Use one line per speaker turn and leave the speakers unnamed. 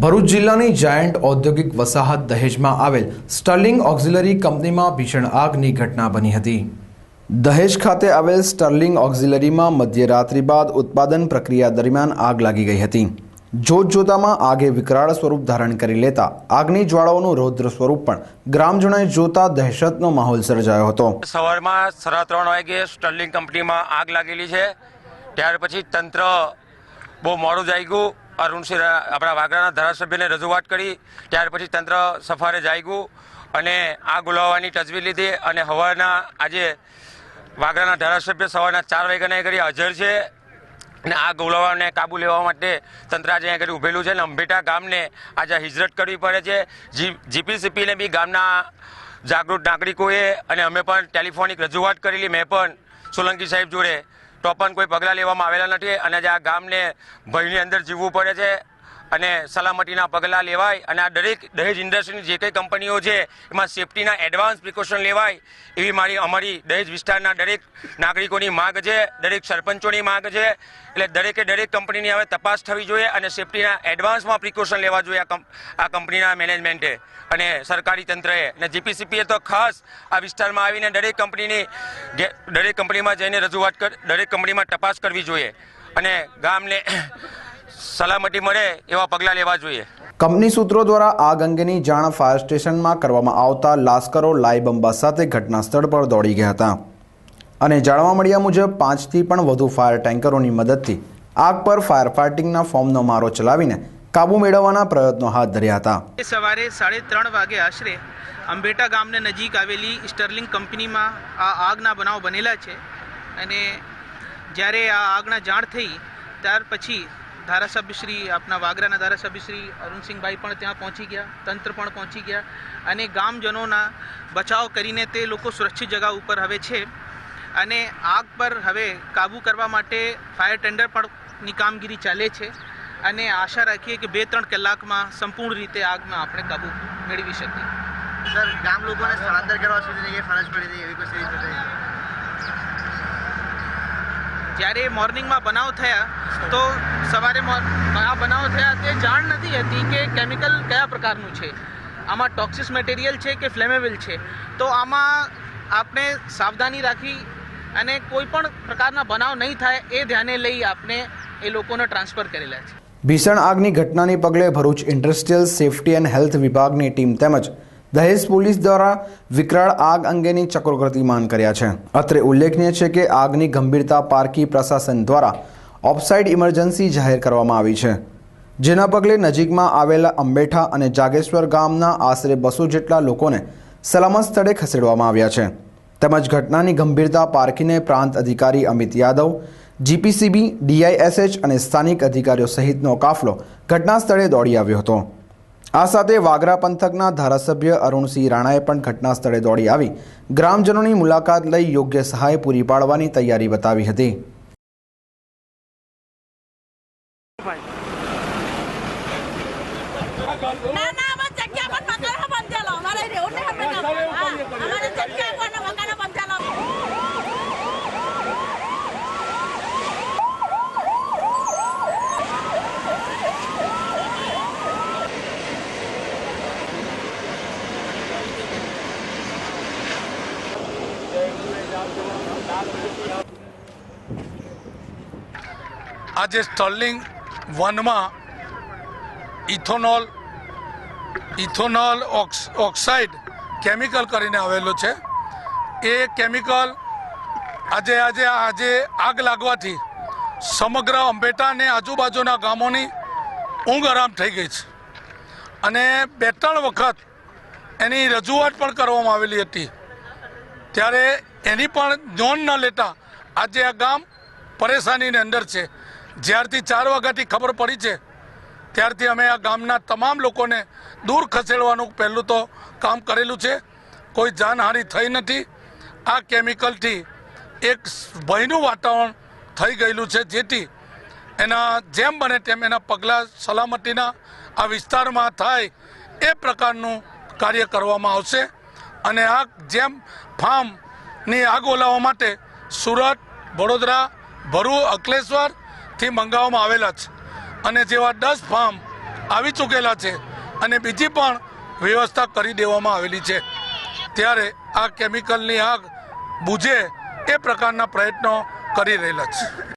ભરૂચ જિલ્લાની જાયન્ટ ઔદ્યોગિક વસાહત દહેજમાં આવેલ સ્ટર્લિંગ ઓક્ઝિલરી કંપનીમાં ભીષણ આગની ઘટના બની હતી। દહેજ ખાતે આવેલ સ્ટર્લિંગ ઓક્ઝિલરીમાં મધ્યરાત્રિ બાદ ઉત્પાદન પ્રક્રિયા દરમિયાન આગ લાગી ગઈ હતી। જોતજોતામાં આગે વિકરાળ સ્વરૂપ ધારણ કરી લેતા આગની જ્વાળાઓનું રૌદ્ર સ્વરૂપ પણ ગ્રામજનોએ જોતા દહેશતનો માહોલ સર્જાયો હતો।
સવારમાં 3:30 વાગે સ્ટર્લિંગ કંપનીમાં આગ લાગેલી છે। ત્યાર પછી તંત્ર બહુ મોડું જાગ્યું। અરુણસિંહ આપણા વાગરાના ધારાસભ્યને રજૂઆત કરી, ત્યાર પછી તંત્ર સફારે જાગ્યું અને આગ ઓલવવાની તજવીજ લીધી અને હવાના આજે વાગરાના ધારાસભ્ય સવારના 4 વાગ્યાના કરી હાજર છે અને આગ ઓલવવાને કાબુ લેવા માટે તંત્ર આજે અહીં કરી ઊભેલું છે અને અંબેટા ગામને આજે હિજરત કરવી પડે છે। જીપીસીપીને બી ગામના જાગૃત નાગરિકોએ અને અમે પણ ટેલિફોનિક રજૂઆત કરેલી, મેં પણ સોલંકી સાહેબ જોડે, તો પણ કોઈ પગલાં લેવામાં આવેલા નથી અને આજે આ ગામને ભયની અંદર જીવવું પડે છે અને સલામતીના પગલાં લેવાય અને આ દરેક દહેજ ઇન્ડસ્ટ્રીની જે કંઈ કંપનીઓ છે એમાં સેફટીના એડવાન્સ પ્રિકોશન લેવાય એવી અમારી દહેજ વિસ્તારના દરેક નાગરિકોની માગ છે, દરેક સરપંચોની માગ છે। એટલે દરેકે દરેક કંપનીની હવે તપાસ થવી જોઈએ અને સેફટીના એડવાન્સમાં પ્રિકોશન લેવા જોઈએ આ કંપનીના મેનેજમેન્ટે અને સરકારી તંત્રએ અને જીપીસીપીએ તો ખાસ આ વિસ્તારમાં આવીને દરેક કંપનીમાં જઈને રજૂઆત દરેક કંપનીમાં તપાસ કરવી જોઈએ અને ગામને સલામતી મળે એવા પગલાં લેવા જોઈએ।
કંપની સૂત્રો દ્વારા આગ અંગેની જાણ ફાયર સ્ટેશનમાં કરવામાં આવતા લાશ્કરો લાઈ બંબા સાથે ઘટના સ્થળ પર દોડી ગયા હતા અને જાણવા મળ્યા મુજબ 5થી પણ વધુ ફાયર ટેન્કરોની મદદથી આગ પર ફાયર ફાઇટિંગના ફોર્મનો મારો ચલાવીને કાબુ મેળવવાના પ્રયત્નો હાથ ધર્યા હતા।
સવારે 3:30 વાગે આશરે અંબેટા ગામને નજીક આવેલી સ્ટર્લિંગ કંપનીમાં આ આગના બનાવ બનેલા છે અને જ્યારે આ આગના જાણ થઈ ત્યાર પછી ધારાસભ્યશ્રી આપણા વાગરાના ધારાસભ્યશ્રી અરુણસિંહભાઈ પણ ત્યાં પહોંચી ગયા, તંત્ર પણ પહોંચી ગયા અને ગામજનોના બચાવ કરીને તે લોકો સુરક્ષિત જગા ઉપર હવે છે અને આગ પર હવે કાબૂ કરવા માટે ફાયર ટેન્ડર પણની કામગીરી ચાલે છે અને આશા રાખીએ કે 2-3 કલાકમાં સંપૂર્ણ રીતે આગમાં આપણે કાબૂ મેળવી શકીએ।
સર, ગામ લોકોને સ્થળાંતર કરવા સુધી ફરજ પડી હતી એવી કોઈ સિરીઝ?
જ્યારે મોર્નિંગમાં બનાવ થયા તો સવારે આ બનાવ થયા તે જાણ નથી હતી કે કેમિકલ કયા પ્રકારનું છે, આમાં ટોક્સિક મટીરિયલ છે કે ફ્લેમેબલ છે, તો આમાં આપણે સાવધાની રાખી અને કોઈ પણ પ્રકારના બનાવ નહીં થાય એ ધ્યાને લઈ આપણે એ લોકોને ટ્રાન્સફર કરેલા છે।
ભીષણ આગની ઘટનાને પગલે Bharuch industrial safety and health વિભાગની ટીમ તેમજ દહેજ પોલીસ દ્વારા વિકરાળ આગ અંગેની ચક્રોગતિમાન કર્યા છે। અત્રે ઉલ્લેખનીય છે કે આગની ગંભીરતા પારખી પ્રશાસન દ્વારા ઓફસાઇડ ઇમરજન્સી જાહેર કરવામાં આવી છે, જેના પગલે નજીકમાં આવેલા અંબેઠા અને જાગેશ્વર ગામના આશરે 200 જેટલા લોકોને સલામત સ્થળે ખસેડવામાં આવ્યા છે। તેમજ ઘટનાની ગંભીરતા પારખીને પ્રાંત અધિકારી અમિત યાદવ, જીપીસીબી, DISH અને સ્થાનિક અધિકારીઓ સહિતનો કાફલો ઘટના સ્થળે દોડી આવ્યો હતો। આ સાથે વાગરા પંથકના ધારાસભ્ય અરુણસિંહ રાણાએ પણ ઘટના સ્થળે દોડી આવી ગ્રામજનોની મુલાકાત લઈ યોગ્ય સહાય પૂરી પાડવાની તૈયારી બતાવી હતી।
આજે સ્ટર્લિંગ 1માં ઇથોનોલ ઓક્સાઇડ કેમિકલ કરીને આવેલો છે। એ કેમિકલ આજે આગ લાગવાથી સમગ્ર અંબેટા અને આજુબાજુના ગામોની ઊંઘ આરામ થઈ ગઈ છે અને 2-3 વખત એની રજૂઆત પણ કરવામાં આવેલી હતી, ત્યારે એની પણ નોંધ ન લેતા આજે આ ગામ પરેશાનીની અંદર છે। જ્યારથી 4 વાગ્યાથી ખબર પડી છે ત્યારથી અમે આ ગામના તમામ લોકોને દૂર ખસેડવાનું પહેલું તો કામ કરેલું છે। કોઈ જાનહાનિ થઈ નથી। આ કેમિકલથી એક ભયનું વાતાવરણ થઈ ગયેલું છે, જેથી એના જેમ બને તેમ એના પગલાં સલામતીના આ વિસ્તારમાં થાય એ પ્રકારનું કાર્ય કરવામાં આવશે અને આ જેમ ફાર્મની આગ ઓલાવવા માટે સુરત, વડોદરા, ભરૂચ, અંકલેશ્વરથી મંગાવવામાં આવેલા છે અને જેવા 10 ફાર્મ આવી ચૂકેલા છે અને બીજી પણ વ્યવસ્થા કરી દેવામાં આવેલી છે. ત્યારે આ કેમિકલની આગ બુઝે એ પ્રકારના પ્રયત્નો કરી રહેલા છે.